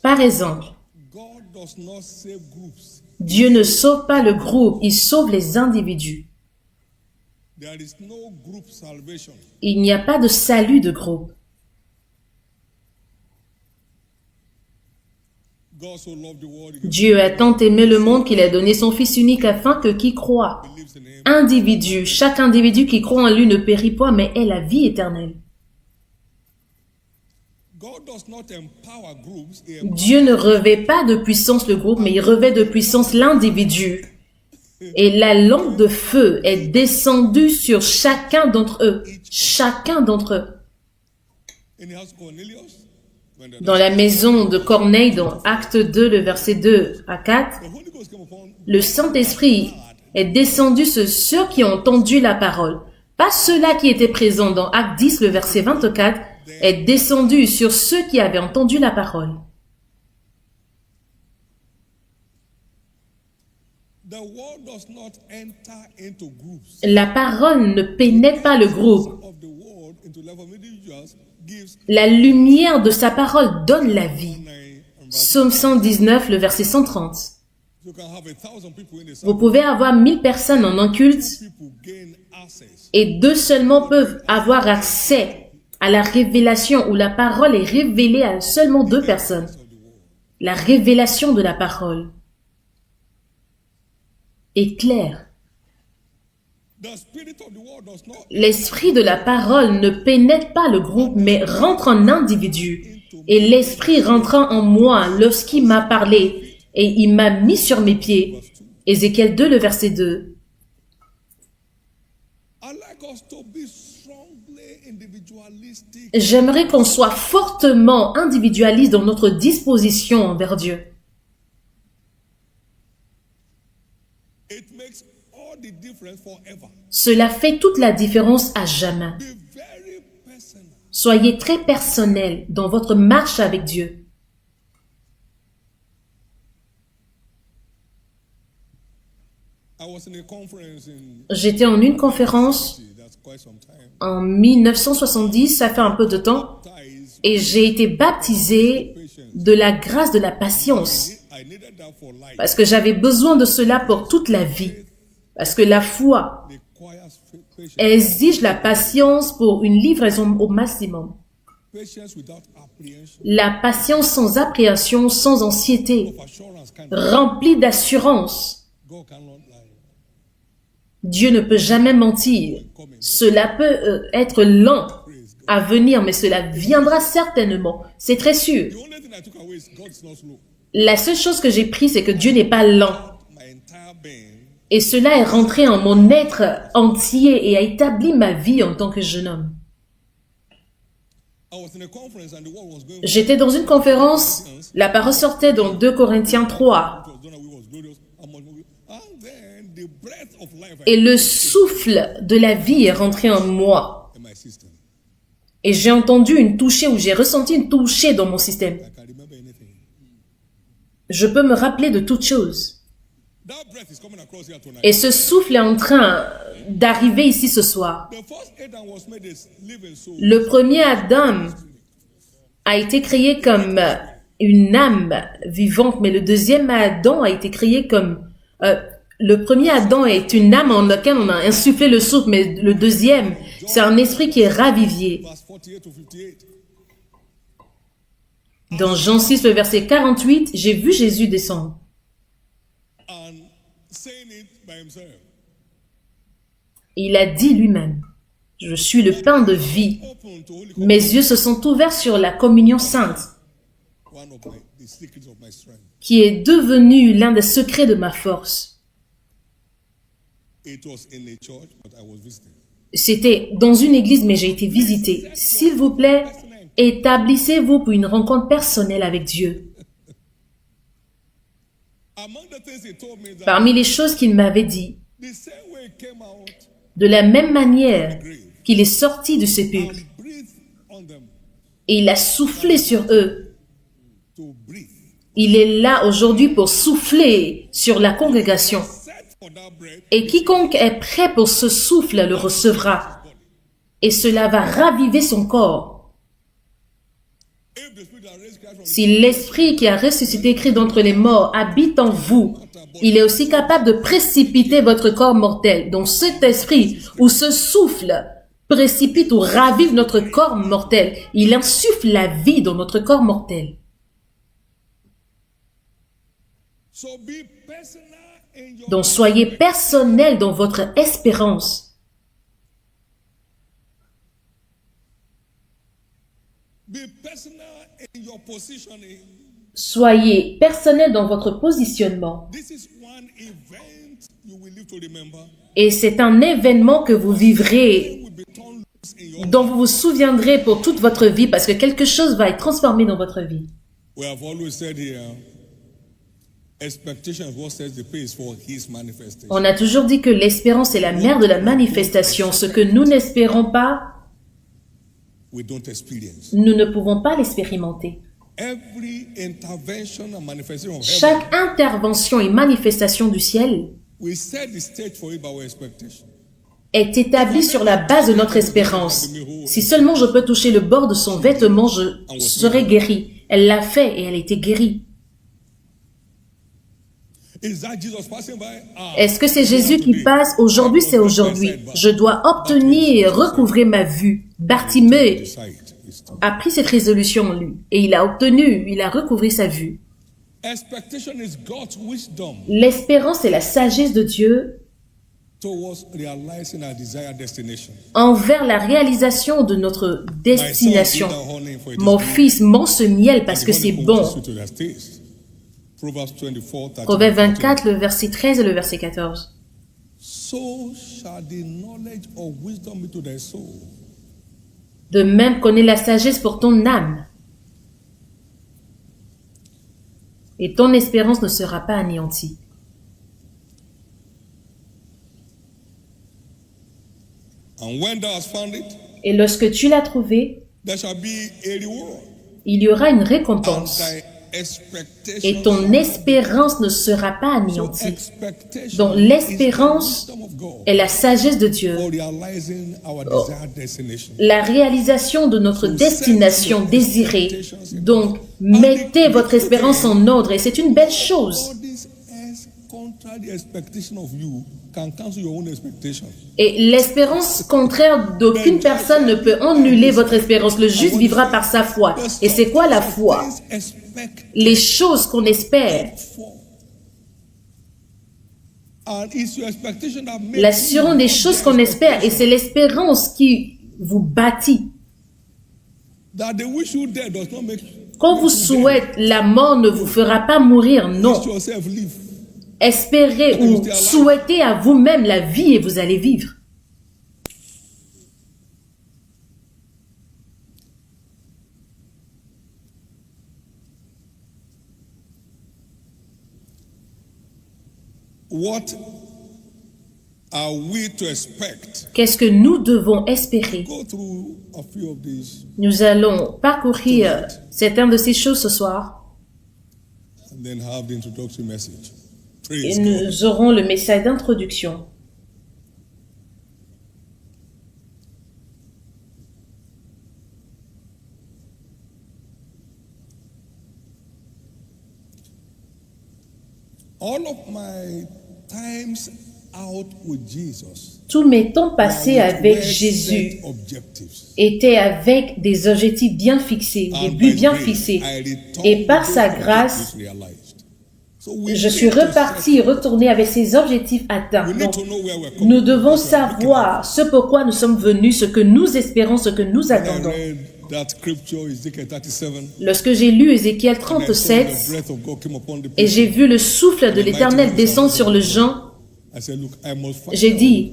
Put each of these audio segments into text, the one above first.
Par exemple, Dieu ne sauve pas le groupe, il sauve les individus. Il n'y a pas de salut de groupe. Dieu a tant aimé le monde qu'il a donné son Fils unique afin que qui croit, chaque individu qui croit en lui ne périt point, mais ait la vie éternelle. Dieu ne revêt pas de puissance le groupe, mais il revêt de puissance l'individu. Et la lampe de feu est descendue sur chacun d'entre eux. Chacun d'entre eux. Dans la maison de Corneille, dans Acte 2, le verset 2 à 4, le Saint-Esprit est descendu sur ceux qui ont entendu la parole. Pas ceux-là qui étaient présents dans Acte 10, le verset 24, est descendu sur ceux qui avaient entendu la parole. La parole ne pénètre pas le groupe. La lumière de sa parole donne la vie. Psaume 119, le verset 130. Vous pouvez avoir 1000 personnes en un culte et 2 seulement peuvent avoir accès à la révélation où la parole est révélée à seulement 2 personnes. La révélation de la parole est claire. L'esprit de la parole ne pénètre pas le groupe, mais rentre en individu. Et l'esprit rentrant en moi lorsqu'il m'a parlé et il m'a mis sur mes pieds. Ézéchiel 2, le verset 2. J'aimerais qu'on soit fortement individualiste dans notre disposition envers Dieu. Cela fait toute la différence à jamais. Soyez très personnel dans votre marche avec Dieu. J'étais en une conférence en 1970, ça fait un peu de temps, et j'ai été baptisé de la grâce de la patience, parce que j'avais besoin de cela pour toute la vie, parce que la foi exige la patience pour une livraison au maximum. La patience sans appréhension, sans anxiété, remplie d'assurance. Dieu ne peut jamais mentir. Cela peut être lent à venir, mais cela viendra certainement. C'est très sûr. La seule chose que j'ai pris, c'est que Dieu n'est pas lent. Et cela est rentré en mon être entier et a établi ma vie en tant que jeune homme. J'étais dans une conférence, la parole sortait dans 2 Corinthiens 3. Et le souffle de la vie est rentré en moi. Et j'ai entendu une touchée, ou j'ai ressenti une touchée dans mon système. Je peux me rappeler de toutes choses. Et ce souffle est en train d'arriver ici ce soir. Le premier Adam a été créé comme une âme vivante, mais le deuxième Adam a été créé comme... le premier Adam est une âme en laquelle on a insufflé le souffle, mais le deuxième, c'est un esprit qui est ravivier. Dans Jean 6, le verset 48, j'ai vu Jésus descendre. Il a dit lui-même, « Je suis le pain de vie. » Mes yeux se sont ouverts sur la communion sainte, qui est devenue l'un des secrets de ma force. C'était dans une église, mais j'ai été visité. S'il vous plaît, établissez-vous pour une rencontre personnelle avec Dieu. Parmi les choses qu'il m'avait dit, de la même manière qu'il est sorti du sépulcre et il a soufflé sur eux, il est là aujourd'hui pour souffler sur la congrégation. Et quiconque est prêt pour ce souffle le recevra. Et cela va raviver son corps. Si l'Esprit qui a ressuscité Christ d'entre les morts habite en vous, il est aussi capable de précipiter votre corps mortel. Donc cet esprit ou ce souffle précipite ou ravive notre corps mortel. Il insuffle la vie dans notre corps mortel. Donc soyez personnel dans votre espérance. Soyez personnel dans votre positionnement. Et c'est un événement que vous vivrez, dont vous vous souviendrez pour toute votre vie, parce que quelque chose va être transformé dans votre vie. On a toujours dit que l'espérance est la mère de la manifestation. Ce que nous n'espérons pas, nous ne pouvons pas l'expérimenter. Chaque intervention et manifestation du ciel est établie sur la base de notre espérance. Si seulement je peux toucher le bord de son vêtement, je serai guéri. Elle l'a fait et elle a été guérie. Est-ce que c'est Jésus qui passe? Aujourd'hui, c'est aujourd'hui. Je dois obtenir et recouvrer ma vue. Bartimée a pris cette résolution en lui et il a obtenu, il a recouvré sa vue. L'espérance est la sagesse de Dieu envers la réalisation de notre destination. Mon fils, mange ce miel parce que c'est bon. Proverbe 24, le verset 13 et le verset 14. De même, connais la sagesse pour ton âme. Et ton espérance ne sera pas anéantie. Et lorsque tu l'as trouvé, il y aura une récompense. Et ton espérance ne sera pas anéantie. Donc l'espérance est la sagesse de Dieu. La réalisation de notre destination désirée. Donc mettez votre espérance en ordre et c'est une belle chose. Et l'espérance contraire d'aucune personne ne peut annuler votre espérance. Le juste vivra par sa foi. Et c'est quoi la foi? Les choses qu'on espère. L'assurance des choses qu'on espère. Et c'est l'espérance qui vous bâtit. Quand vous souhaitez, la mort ne vous fera pas mourir, non. Espérez ou souhaitez à vous-même la vie et vous allez vivre. Qu'est-ce que nous devons espérer? Nous allons parcourir certaines de ces choses ce soir. Et nous aurons le message d'introduction. Tous mes temps passés avec Jésus étaient avec des objectifs bien fixés, des buts bien fixés. Et par sa grâce, je suis reparti et retourné avec ces objectifs atteints. Donc, nous devons savoir ce pourquoi nous sommes venus, ce que nous espérons, ce que nous attendons. Lorsque j'ai lu Ézéchiel 37 et j'ai vu le souffle de l'Éternel descendre sur le Jean, j'ai dit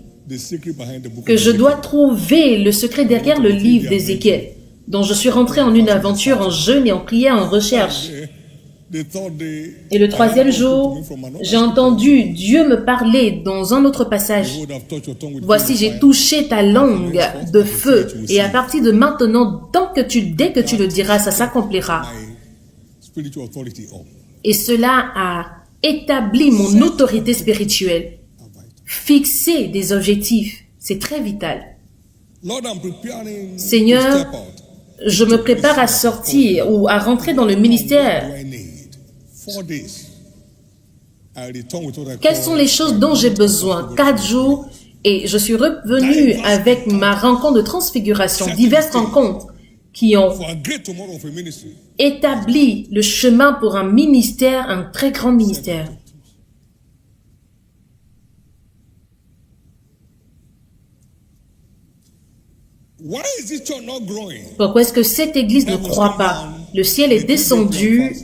que je dois trouver le secret derrière le livre d'Ézéchiel. Donc je suis rentré en une aventure, en jeûne et en prière, en recherche. Et le troisième jour, j'ai entendu Dieu me parler dans un autre passage. Voici, j'ai touché ta langue de feu. Et à partir de maintenant, dès que tu le diras, ça s'accomplira. Et cela a établi mon autorité spirituelle. Fixer des objectifs, c'est très vital. Seigneur, je me prépare à sortir ou à rentrer dans le ministère. Quelles sont les choses dont j'ai besoin? 4 jours, et je suis revenu avec ma rencontre de transfiguration, diverses rencontres qui ont établi le chemin pour un ministère, un très grand ministère. Pourquoi est-ce que cette église ne croît pas? Le ciel est descendu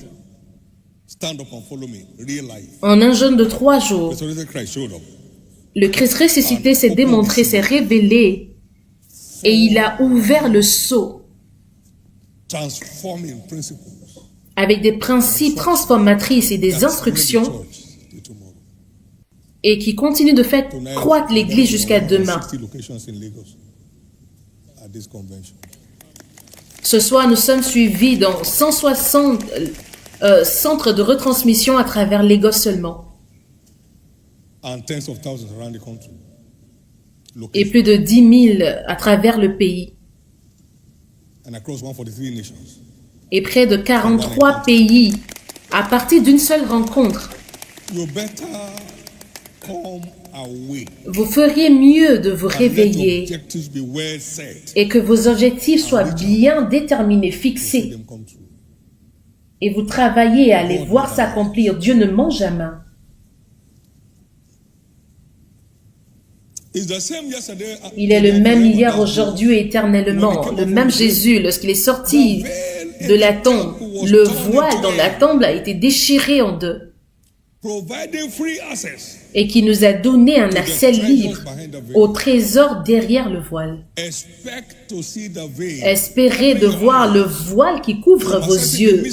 en un jeûne de 3 jours. Le Christ ressuscité s'est démontré, s'est révélé, et il a ouvert le sceau avec des principes transformatrices et des instructions, et qui continuent de faire croître l'Église jusqu'à demain. Ce soir, nous sommes suivis dans 160 centres de retransmission à travers Lagos seulement. Et plus de 10 000 à travers le pays. Et près de 43 pays à partir d'une seule rencontre. Vous feriez mieux de vous réveiller et que vos objectifs soient bien déterminés, fixés. Et vous travaillez à les voir s'accomplir. Dieu ne ment jamais. Il est le même hier, aujourd'hui et éternellement. Le même Jésus, lorsqu'il est sorti de la tombe, le voile dans la tombe a été déchiré en deux. Et qui nous a donné un accès libre au trésor derrière le voile. Espérez de voir le voile qui couvre vos yeux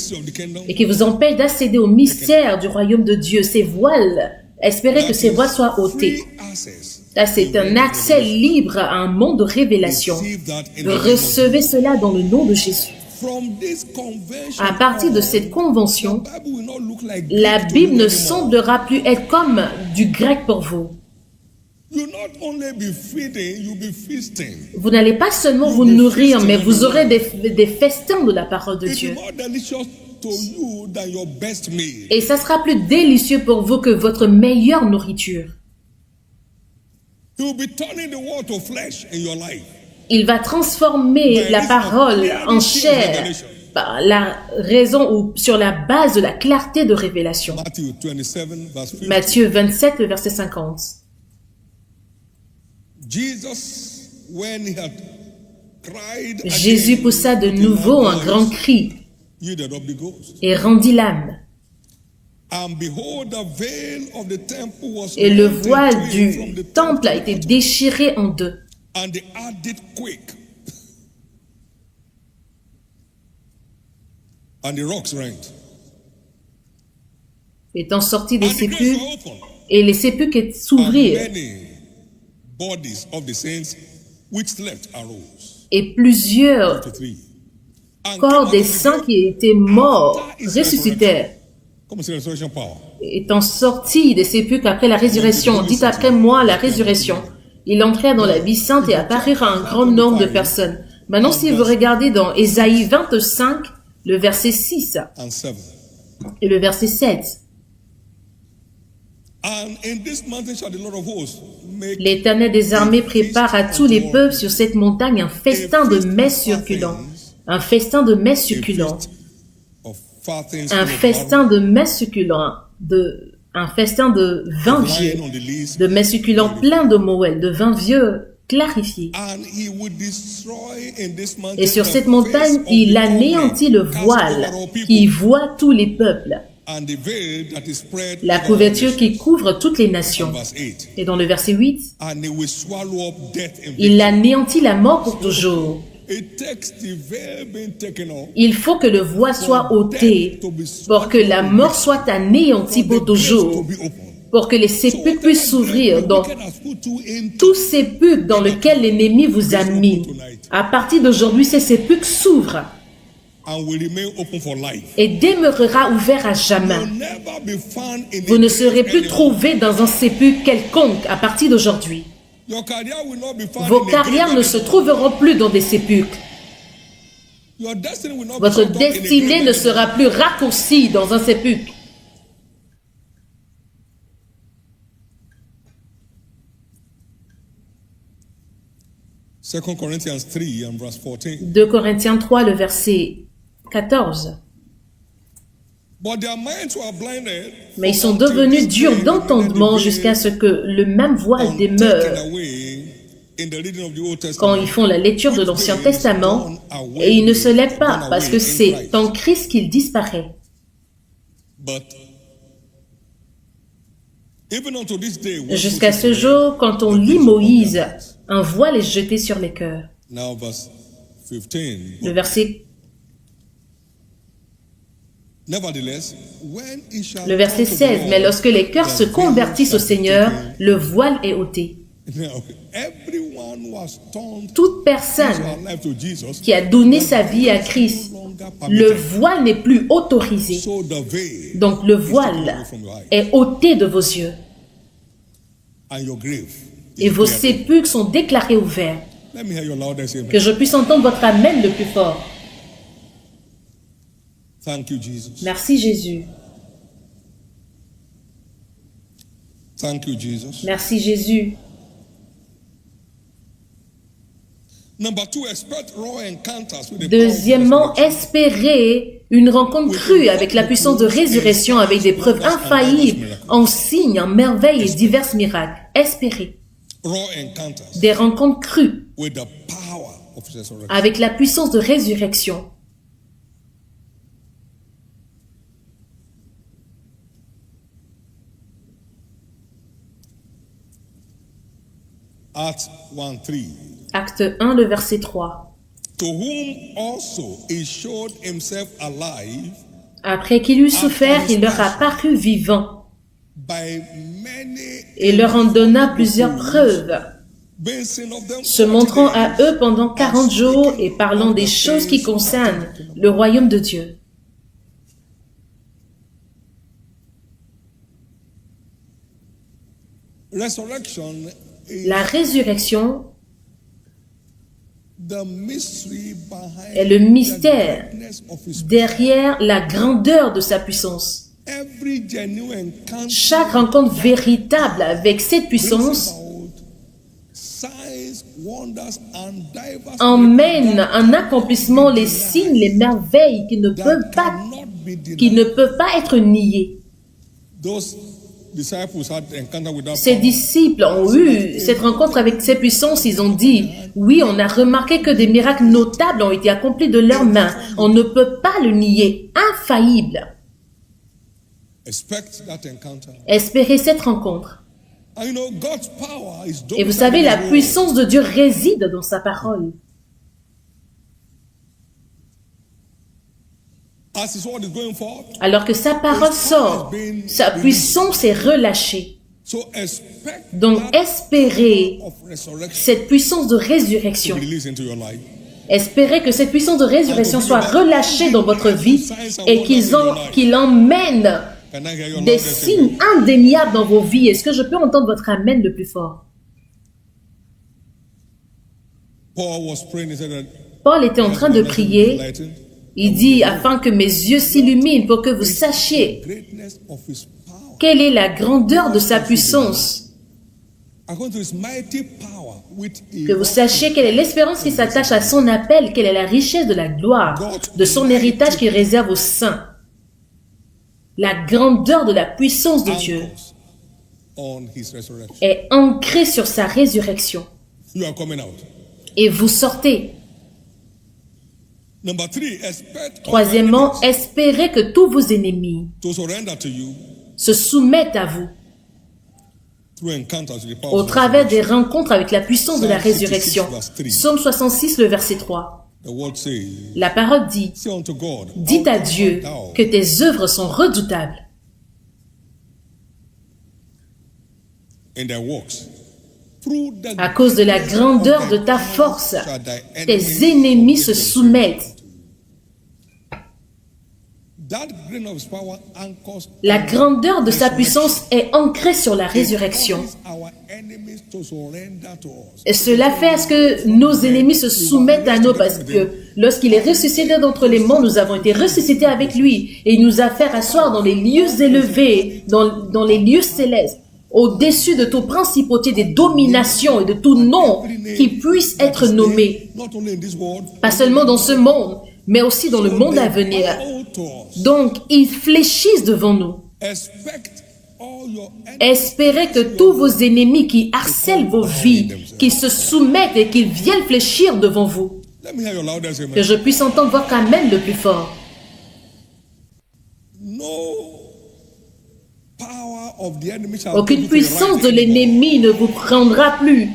et qui vous empêche d'accéder au mystère du royaume de Dieu. Ces voiles, espérez que ces voiles soient ôtés. Là, c'est un accès libre à un monde de révélation. Recevez cela dans le nom de Jésus. À partir de cette convention, la Bible ne semblera plus être comme du grec pour vous. Vous n'allez pas seulement vous nourrir, mais vous aurez des festins de la parole de Dieu. Et ça sera plus délicieux pour vous que votre meilleure nourriture. Il va transformer la parole en chair par la raison ou sur la base de la clarté de révélation. Matthieu 27, verset 50. Jésus poussa de nouveau un grand cri et rendit l'âme. Et le voile du temple a été déchiré en deux. Étant sortis des sépulcres, et les sépulcres s'ouvrirent. Et plusieurs corps des saints qui étaient morts ressuscitèrent. Étant sortis des sépulcres après la résurrection, dites après moi la résurrection. Ils entrèrent dans la vie sainte et apparurent à un grand nombre de personnes. Maintenant, si vous regardez dans Ésaïe 25, le verset 6 et le verset 7. L'Éternel des armées prépare à tous les peuples sur cette montagne un festin de mets succulents. Un festin de mets succulents. Un festin de mets succulents. Un festin de vin vieux. De mets succulents pleins de moël, de vin vieux clarifié. Et sur cette montagne, il anéantit le voile qui voit tous les peuples. La couverture qui couvre toutes les nations. Et dans le verset 8, il anéantit la mort pour toujours. Il faut que le voile soit ôté pour que la mort soit anéantie pour toujours, pour que les sépulcres puissent s'ouvrir. Donc, tout sépulcre dans lequel l'ennemi vous a mis, à partir d'aujourd'hui, ces sépulcres s'ouvrent et demeurera ouvert à jamais. Vous ne serez plus trouvé dans un sépulcre quelconque à partir d'aujourd'hui. Vos carrières ne se trouveront plus dans des sépulcres. Votre destinée ne sera plus raccourcie dans un sépulcre. Second Corinthians 3 and verse 14. 2 Corinthiens 3, le verset 14. But their minds were blinded, Mais ils sont devenus durs d'entendement jusqu'à ce que le même voile demeure quand ils font la lecture de l'Ancien Testament et ils ne se lèvent pas parce que c'est en Christ qu'il disparaît. Jusqu'à ce jour, quand on lit Moïse, un voile est jeté sur les cœurs. Le verset 16. Mais lorsque les cœurs se convertissent au Seigneur, le voile est ôté. Toute personne qui a donné sa vie à Christ, le voile n'est plus autorisé. Donc le voile est ôté de vos yeux. Et vos sépulcres sont déclarés ouverts. Que je puisse entendre votre amen le plus fort. Merci Jésus. Merci Jésus. Deuxièmement, espérer une rencontre crue avec la puissance de résurrection, avec des preuves infaillibles, en signes, en merveilles et divers miracles. Espérer des rencontres crues avec la puissance de résurrection. Acte 1, le verset 3. Après qu'il eut souffert, il leur apparut vivant et leur en donna plusieurs preuves, se montrant à eux pendant 40 jours et parlant des choses qui concernent le royaume de Dieu. La résurrection est le mystère derrière la grandeur de sa puissance. Chaque rencontre véritable avec cette puissance emmène un accomplissement, les signes, les merveilles qui ne peuvent pas être niés. Ces disciples ont eu cette rencontre avec ces puissances. Ils ont dit, oui, on a remarqué que des miracles notables ont été accomplis de leurs mains. On ne peut pas le nier, infaillible. Espérez cette rencontre. Et vous savez, la puissance de Dieu réside dans sa parole. Alors que sa parole sort, sa puissance est relâchée. Donc espérez cette puissance de résurrection. Espérez que cette puissance de résurrection soit relâchée dans votre vie et qu'il emmène des signes indéniables dans vos vies. Est-ce que je peux entendre votre amen le plus fort? Paul était en train de prier. Il dit, afin que mes yeux s'illuminent pour que vous sachiez quelle est la grandeur de sa puissance. Que vous sachiez quelle est l'espérance qui s'attache à son appel, quelle est la richesse de la gloire, de son héritage qu'il réserve aux saints. La grandeur de la puissance de Dieu est ancrée sur sa résurrection. Et vous sortez. Troisièmement, espérez que tous vos ennemis se soumettent à vous au travers des rencontres avec la puissance de la résurrection. Psaume 66, le verset 3. La parole dit, dites à Dieu que tes œuvres sont redoutables. À cause de la grandeur de ta force, tes ennemis se soumettent. That grain of his power anchors La on grandeur de sa resurrection. puissance est ancrée sur la résurrection. It causes our enemies to surrender to us. Et cela fait à ce que nos ennemis se soumettent à nous parce que lorsqu'il est ressuscité d'entre les morts, nous avons été ressuscités avec lui et il nous a fait asseoir dans les lieux élevés, dans les lieux célestes, au-dessus de toute principauté, des dominations et de tout nom qui puisse être nommé, Not only in this world, pas seulement dans ce monde, mais aussi dans le monde à venir. bow to us. Donc, ils fléchissent devant nous. Expect all your enemies Espérez que tous vos ennemis qui harcèlent vos vies, qui se soumettent et qui viennent fléchir devant vous, Let me hear your loudest amen. que je puisse entendre votre amen le plus fort. No power of the enemy shall Aucune take you for a puissance ride de anymore. l'ennemi ne vous prendra plus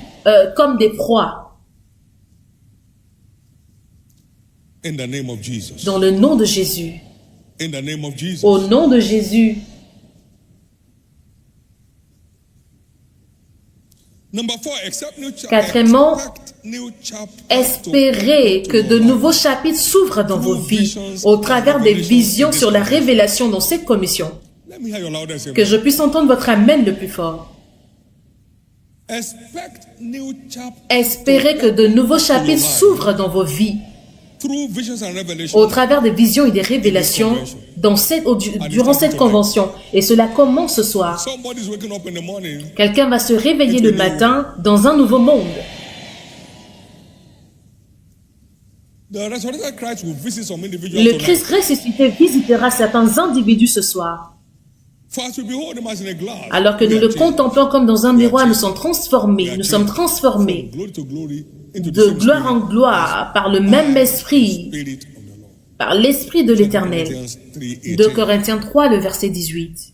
comme des proies. In the name of Jesus. Dans le nom de Jésus. In the name of Jesus. Au nom de Jésus. Number 4, accept new Quatrièmement, expect new chapters Espérez to que open de to nouveaux your life. chapitres s'ouvrent dans vos vies au travers des visions sur la révélation dans cette commission. Let me hear your loudest Que amen. je puisse entendre votre amen le plus fort. Expect new chapters Espérez que de nouveaux chapitres s'ouvrent dans vos vies through visions and revelations. au travers des visions et des révélations durant cette convention. Et cela commence ce soir. Somebody's waking up in the morning. Quelqu'un va se réveiller le matin dans un nouveau monde. The resurrected Christ will visit some individuals Le tonight. Christ ressuscité visitera certains individus ce soir. For as we behold him as in a glass, Alors que we nous are le changed contemplons comme dans un miroir, nous sommes transformés. Nous sommes transformés from glory to glory into the de same gloire en spirit. gloire par le même esprit, Spirit of the Lord. par l'esprit de l'Éternel. Corinthians 3:18. 2 Corinthiens 3, le verset 18.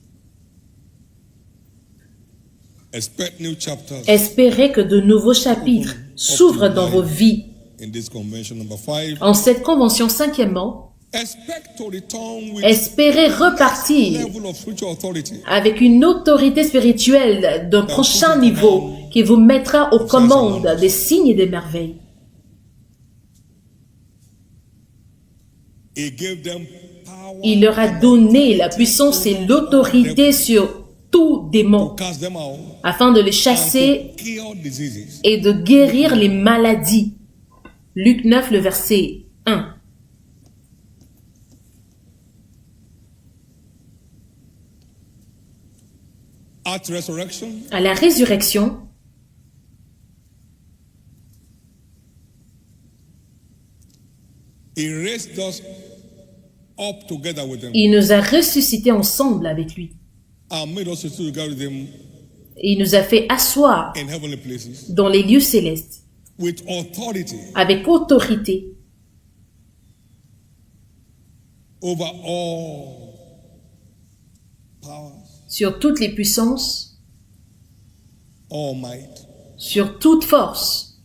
Expect new chapters Espérez que de nouveaux chapitres s'ouvrent dans vos vies. in this convention. Number 5, En cette convention, cinquièmement, expect to return with espérez repartir level of spiritual authority. avec une autorité spirituelle d'un prochain niveau qui vous mettra aux commandes des signes et des merveilles. He gave them power Il leur a donné la puissance et l'autorité sur tout to démon cast them out afin de les and chasser to cure diseases. et de guérir les maladies. Luc 9, le verset 1. At resurrection, À la résurrection, he raised us up together with him il nous a ressuscités ensemble avec lui. and made us to sit together with him Et il nous a fait asseoir in heavenly places dans les lieux célestes with authority avec autorité over all powers, sur toutes les puissances, all might, sur toute force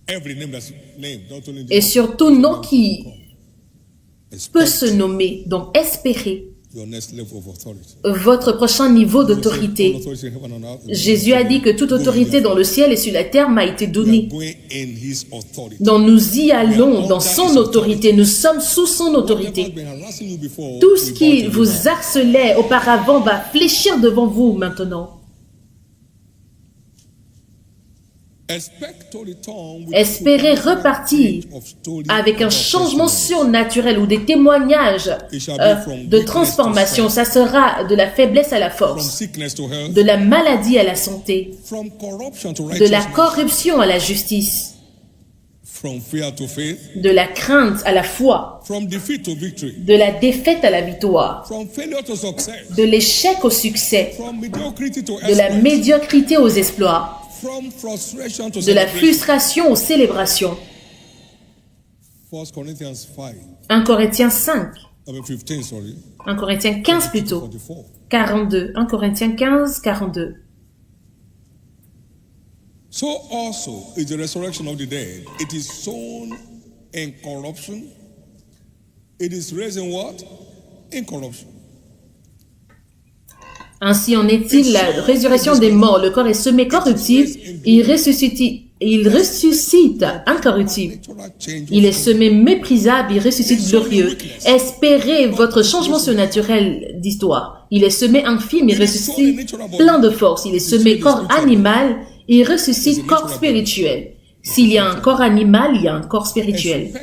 every name that's named, not only et sur tout nom qui peut expect se nommer. Donc espérez your next level of authority. votre prochain niveau All d'autorité. authority in heaven and earth is Jésus a dit que toute autorité dans le ciel et sur la terre m'a été we are donnée. going in his authority. Donc nous y allons dans son autorité. Nous sommes sous son Whatever has autorité. been harassing you before Tout ce will qui bow to vous you now. harcelait auparavant va fléchir devant vous maintenant. Expect to return with Espérez supernatural repartir of story avec un of changement testimony. surnaturel ou des témoignages de transformation. Ça sera de la faiblesse à la From force, sickness to health, de la maladie à la santé, from corruption to de la righteousness, corruption à la justice, from fear to faith, de la crainte à la foi, from defeat to victory, de la défaite à la victoire, from failure to success, de l'échec au succès, from mediocrity to de la exploit, médiocrité aux exploits, from frustration to de la celebration. frustration aux célébrations. 1 Corinthians 5, 1 Corinthiens 5, 15, sorry, 1 Corinthiens 15 plutôt, 44. 42, 1 Corinthiens 15, 42. So also is the resurrection of the dead. It is sown in corruption. It is raised in what? Incorruption. Ainsi en est-il la résurrection des morts. Le corps est semé corruptible, il ressuscite incorruptible. Il est semé méprisable, il ressuscite glorieux. Espérez votre changement surnaturel d'histoire. Il est semé infime, il ressuscite plein de force. Il est semé corps animal, il ressuscite corps spirituel. S'il y a un corps animal, il y a un corps spirituel.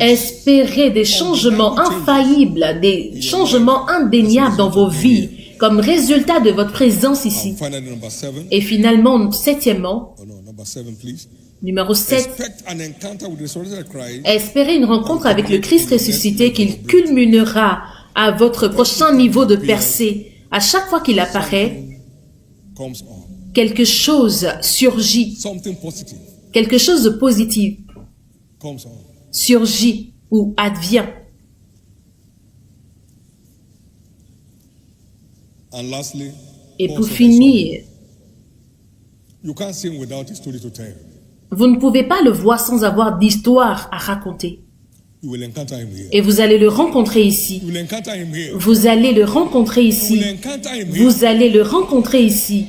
Espérez des changements infaillibles, des changements indéniables dans vos vies, comme résultat de votre présence ici. Et finalement, septièmement, numéro 7, espérez une rencontre avec le Christ ressuscité qu'il culminera à votre prochain niveau de percée. À chaque fois qu'il apparaît, quelque chose surgit, quelque chose de positif surgit ou advient. Et pour finir, vous ne pouvez pas le voir sans avoir d'histoire à raconter. Et vous allez le rencontrer ici. Vous allez le rencontrer ici. Vous allez le rencontrer ici.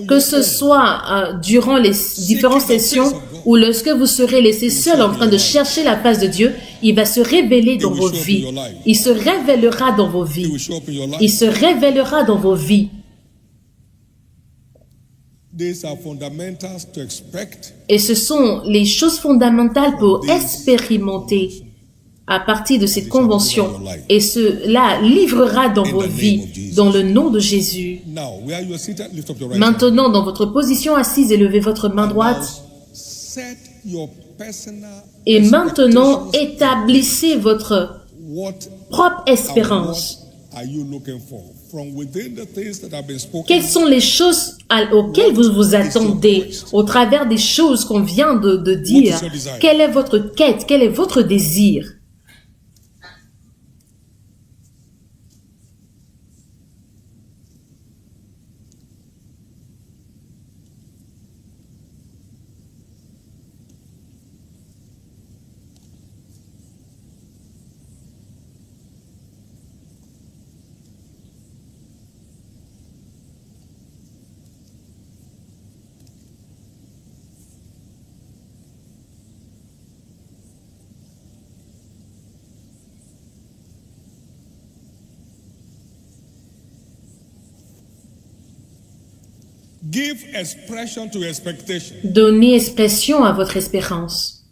Que ce soit durant les différentes sessions ou lorsque vous serez laissé seul en train de chercher la face de Dieu, il va se révéler dans vos vies. Il se révélera dans vos vies. Il se révélera dans vos vies. Et ce sont les choses fondamentales pour expérimenter à partir de cette convention. Et cela livrera dans vos vies, dans le nom de Jésus. Maintenant, dans votre position assise, élevez votre main droite. Et maintenant, établissez votre propre espérance. Quelles sont les choses auxquelles vous vous attendez au travers des choses qu'on vient de dire? Quelle est votre quête? Quel est votre désir? Donnez expression à votre espérance.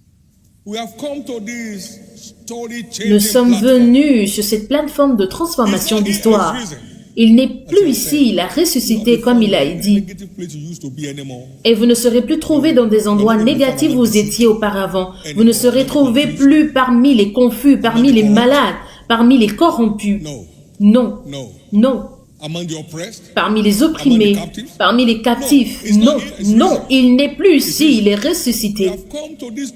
Nous sommes venus sur cette plateforme de transformation d'histoire. Il n'est plus ici, il a ressuscité comme il a dit. Et vous ne serez plus trouvés dans des endroits négatifs où vous étiez auparavant. Vous ne serez trouvés plus parmi les confus, parmi les malades, parmi les corrompus. Non, non. Parmi les opprimés, parmi les captifs. Non, non, il n'est plus ici, il est ressuscité.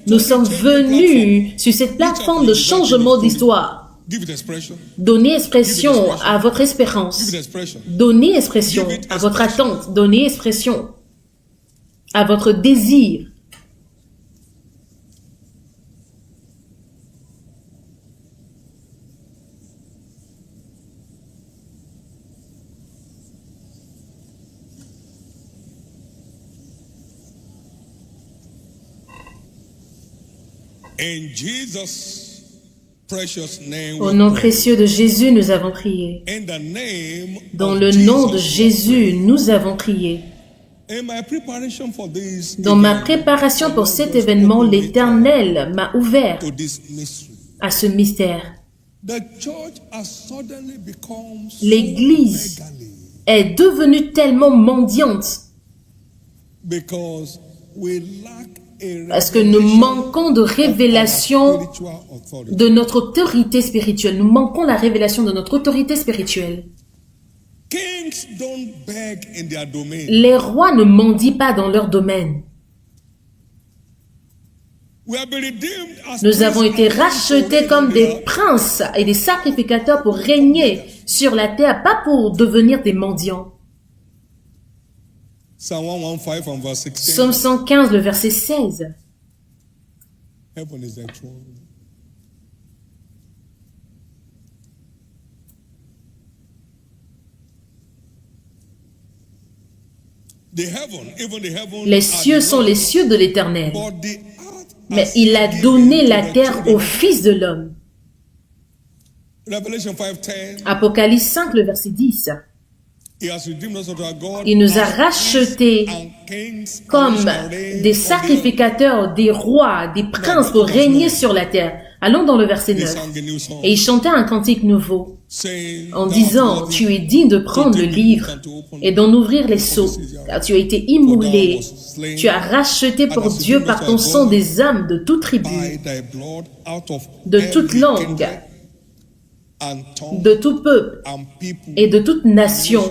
Nous sommes venus sur cette plateforme de changement d'histoire. Donnez expression à votre espérance. Donnez expression à votre attente. Donnez expression à votre désir. Au nom précieux de Jésus, nous avons prié. Dans le nom de Jésus, nous avons prié. Dans ma préparation pour cet événement, l'Éternel m'a ouvert à ce mystère. L'Église est devenue tellement mendiante parce que nous manquons de révélation de notre autorité spirituelle. Nous manquons la révélation de notre autorité spirituelle. Les rois ne mendient pas dans leur domaine. Nous avons été rachetés comme des princes et des sacrificateurs pour régner sur la terre, pas pour devenir des mendiants. Psaume 115, le verset 16. Les cieux sont les cieux de l'Éternel. but the earth Mais has il a given donné to la the terre children au of Fils de l'homme. Revelation 5:10. Apocalypse 5, le verset 10. He has redeemed us unto our God Il nous a as rachetés priests and kings, and comme we shall reign des on the earth. sacrificateurs, des rois, des princes pour régner sur la terre. Allons dans le verset They 9. sang a new song, Et il chantait un cantique nouveau saying, en Thou disant, art tu es digne de prendre le livre et d'en ouvrir les sceaux, car tu as été immolé, tu as racheté pour Dieu par ton sang des âmes de toute tribu, by thy blood out of de toute every langue, kindred and tongue de tout peuple and people et de toute nation.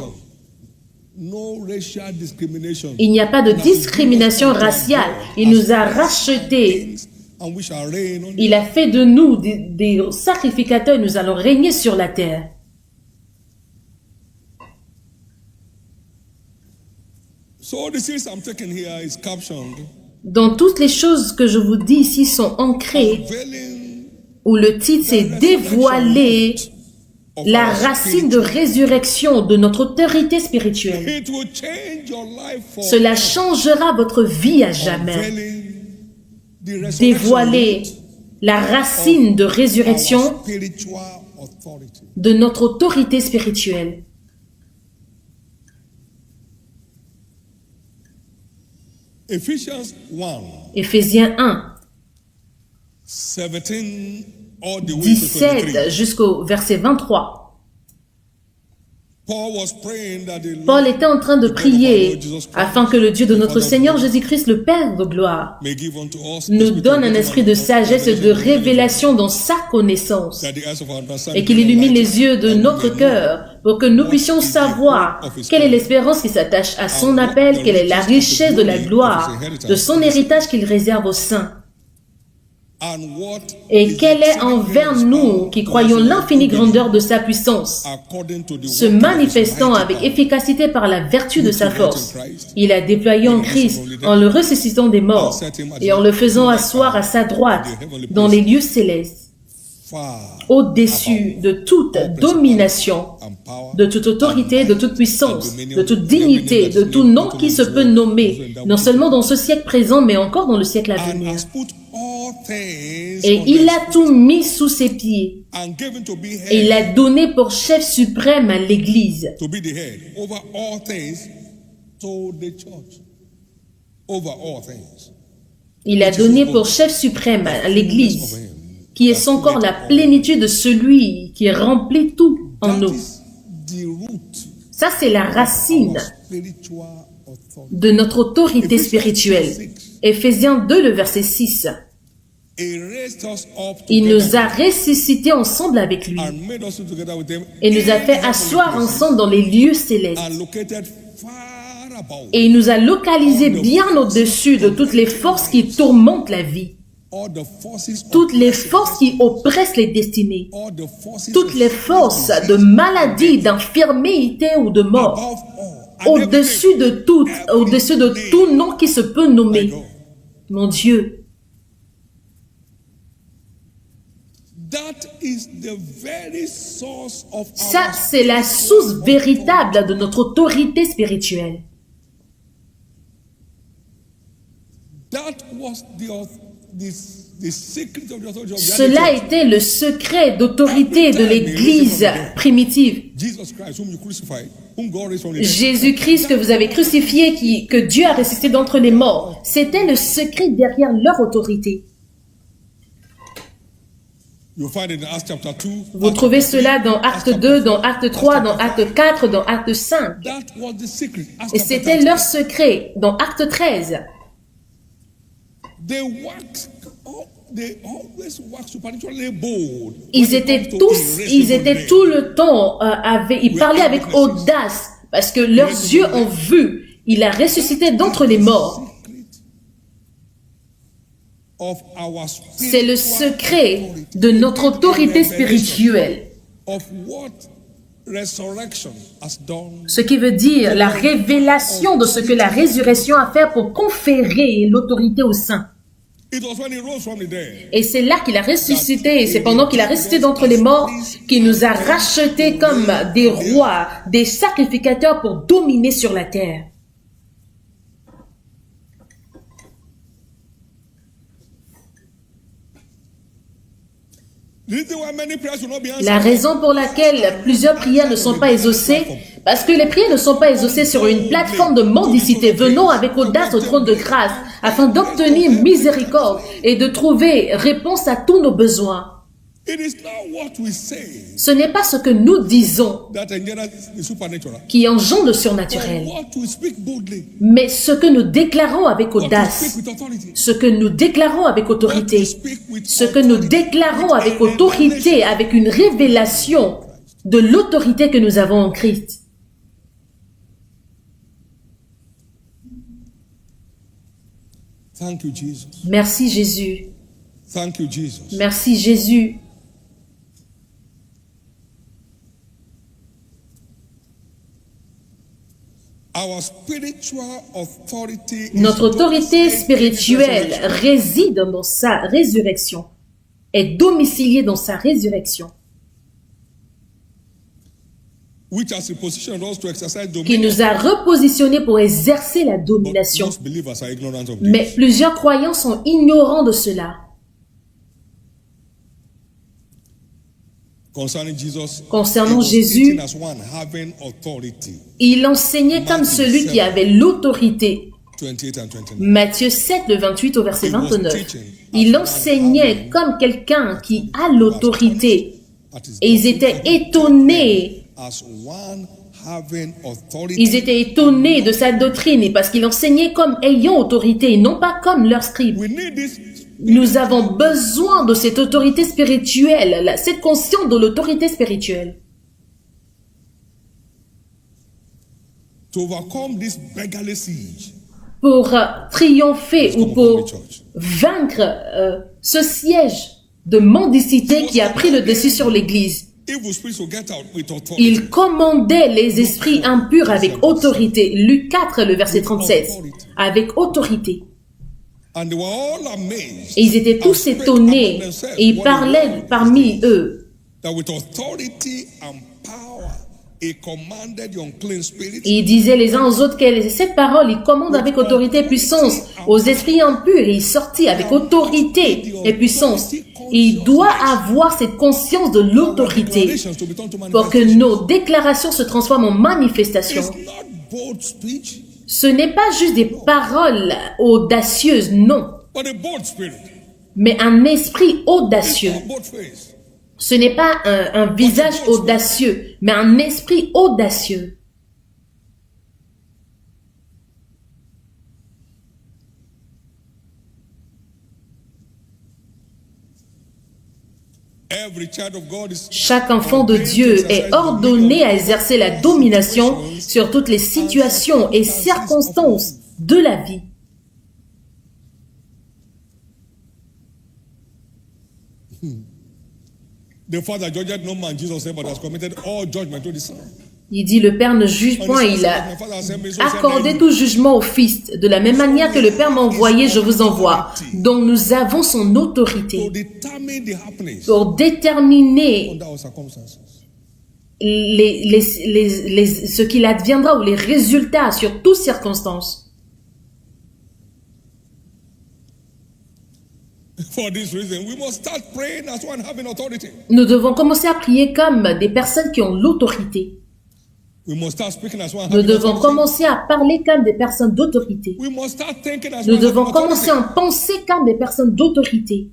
No racial discrimination. Il n'y a pas de discrimination raciale. Il nous a rachetés. And we shall reign on Il a fait de nous des sacrificateurs. Nous allons régner sur la terre. So the series I'm taking here is captioned Donc toutes les choses que je vous dis ici sont ancrées, Unveiling où le titre c'est dévoiler of la our racine de résurrection de notre autorité spirituelle. It will change your life for Cela changera votre vie à jamais. unveiling the resurrection Dévoiler la racine de of résurrection our spiritual authority. de notre autorité spirituelle. Ephesians 1, Éphésiens 1, 17 all the way to 17 23. jusqu'au verset 23. Paul was praying that the Paul Lord était en train de prier afin que le Dieu de notre Seigneur Jésus-Christ, le Père de gloire, may give unto us nous donne un wisdom esprit de and sagesse et de révélation dans sa connaissance, that the eyes of our understanding et qu'il illumine be les yeux de enlightened, notre and we may cœur pour que nous puissions savoir quelle est l'espérance qui s'attache à son appel, quelle est la richesse de la gloire, de son héritage qu'il réserve aux saints, know, and what et is quelle the est envers exceeding nous power qui of croyons his l'infinie mighty grandeur de sa puissance, according to the se working of his manifestant mighty avec power. efficacité par la vertu de sa force. Il a déployé en Christ en le ressuscitant des morts et en le faisant asseoir à sa droite dans les lieux célestes, Far au-dessus de toute domination, and power de toute autorité, de toute puissance, de toute dignité, de tout nom qui se peut nommer, non seulement dans ce siècle présent, mais encore dans le siècle à and venir. has put all things Et under il his a tout mis sous ses pieds. and given to be Et il head, a donné pour chef suprême à l'Église. to be the head over all things to the church. Over all things. Il a donné pour chef suprême à l'Église, qui est son corps, la plénitude de celui qui remplit tout en That nous. is the root Ça, c'est la racine of spiritual authority. de notre autorité spirituelle. Éphésiens 2, le verset 6. He raised us up Il together nous a ressuscités ensemble avec lui and made us sit together with them et nous a in fait heavenly asseoir places ensemble dans les lieux célestes. and located far above Et il nous a localisés bien au-dessus de toutes les forces qui tourmentent la vie, all the forces of toutes les darkness, forces qui oppressent les destinées, all the forces toutes of les forces de maladie, d'infirmité ou de mort, above all and au-dessus de tout, au-dessus de tout nom qui se peut nommer. Mon Dieu, that is the very source of ça our c'est la source véritable de notre autorité spirituelle. that was the secret of the authority of the Cela early church. était le secret d'autorité de l'Église primitive. Jesus Christ, whom you crucified, whom God raised from the dead. Jésus-Christ que vous avez crucifié, que Dieu a ressuscité d'entre les morts, c'était le secret derrière leur autorité. You'll find it in Acts chapter 2. Vous trouvez cela dans Acte 2, dans Acte 3, dans Acte 4, dans Acte 5. That was the secret. Acts Et chapter c'était 13. leur secret dans Acte 13. They worked, they always worked supernaturally bold. Ils étaient tout le temps, ils parlaient avec audace parce que leurs yeux ont vu. Il a ressuscité d'entre les morts. Of our C'est le secret de notre autorité spirituelle. of what resurrection has done. Ce qui veut dire la révélation de ce que la résurrection a fait pour conférer l'autorité aux saints. It was when he rose from the dead Et c'est là qu'il a ressuscité, et c'est pendant qu'il a ressuscité d'entre les morts qu'il nous a rachetés comme des rois, des sacrificateurs pour dominer sur la terre. The reason why many prayers will not be La answered raison pour laquelle plusieurs prières ne sont pas exaucées, parce que les prières ne sont pas exaucées sur une plateforme de mendicité. Venons avec audace au trône de grâce afin d'obtenir miséricorde et de trouver réponse à tous nos besoins. it is not what we say Ce n'est pas ce que nous disons that engenders the supernatural, qui engendre le but surnaturel, what we speak boldly, mais ce que nous déclarons avec what we audace, speak with authority, ce que nous déclarons avec what we autorité, speak with ce que nous authority, déclarons with avec a autorité, revelation. avec une révélation de l'autorité que nous avons en Christ. Thank you, Jesus. Merci Jésus. Thank you, Jesus. Merci Jésus. Our spiritual authority is Notre autorité domiciled in spirituelle resurrection. réside dans sa résurrection, est domiciliée dans sa résurrection, which has repositioned us to exercise qui dominion. nous a repositionnés pour exercer la But domination. most believers are ignorant of Mais this. plusieurs croyants sont ignorants de cela. Concerning Jesus, Concernant he was Jésus, teaching as one having authority. il enseignait comme celui qui avait l'autorité. 28 and 29. Matthieu 7, le 28 au verset 29. Il enseignait comme quelqu'un qui a l'autorité. At his Et ils étaient étonnés. as one having authority. Ils étaient étonnés de sa doctrine et parce qu'il enseignait comme ayant autorité et non pas comme leurs scribes. We need this Nous avons besoin de cette autorité spirituelle, cette conscience de l'autorité spirituelle. to overcome this beggarly siege. Pour triompher ou Come upon pour the church. vaincre ce siège de mendicité qui a pris le dessus sur l'Église. Evil spirits will get out with authority. Il commandait les esprits impurs avec autorité. Luc 4, le verset 37. Avec autorité. And they were all amazed Et ils étaient and tous spake étonnés among themselves et ils what parlaient the Lord parmi eux. that with authority and power he commanded the unclean spirits Et ils disaient les uns aux autres quelle est cette parole. Il commande avec autorité et puissance aux esprits impurs et il sortit avec autorité et puissance. Et il doit avoir cette conscience de l'autorité declarations to be turned to pour que manifestation. nos déclarations se transforment en manifestations. It's not bold speech, Ce n'est pas juste des paroles audacieuses, non, but a bold spirit. mais un esprit It's audacieux. not bold face. Ce n'est pas un visage audacieux, mais un esprit audacieux. Every child of God is Chaque enfant de Dieu est ordonné à exercer la domination sur toutes les situations et circonstances de la vie. the father judged no man, Jesus said, but has committed all judgment to the son. Il dit le Père ne juge point, il a accordé tout jugement au Fils. De la même manière que le Père m'a envoyé, je vous envoie. Donc nous avons son To autorité determine the happenings pour déterminer under our circumstances. ce qu'il adviendra ou les résultats sur toutes circonstances. For this reason, we must start praying as one having authority. Nous devons commencer à prier comme des personnes qui ont l'autorité. We must start speaking as one Nous having devons authority. commencer à parler comme des personnes d'autorité. We must start thinking as Nous one having devons commencer authority. à penser comme des personnes d'autorité.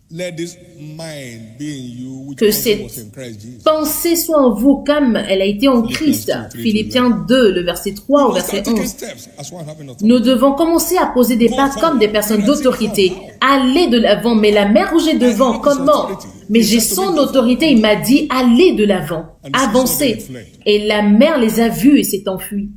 Let this mind be in you, which Que also cette was in Christ Jesus. pensée soit en vous comme elle a été en Christ. Philippiens 2, le verset 3 au We must verset start taking 11. steps as one having authority. Nous devons commencer à poser des pas comme des personnes d'autorité. Aller de l'avant. Mais la mer rouge est devant. Comment? Mais j'ai son autorité. Il m'a dit, allez de l'avant. Avancez. Et la mer les a vus et s'est enfuie.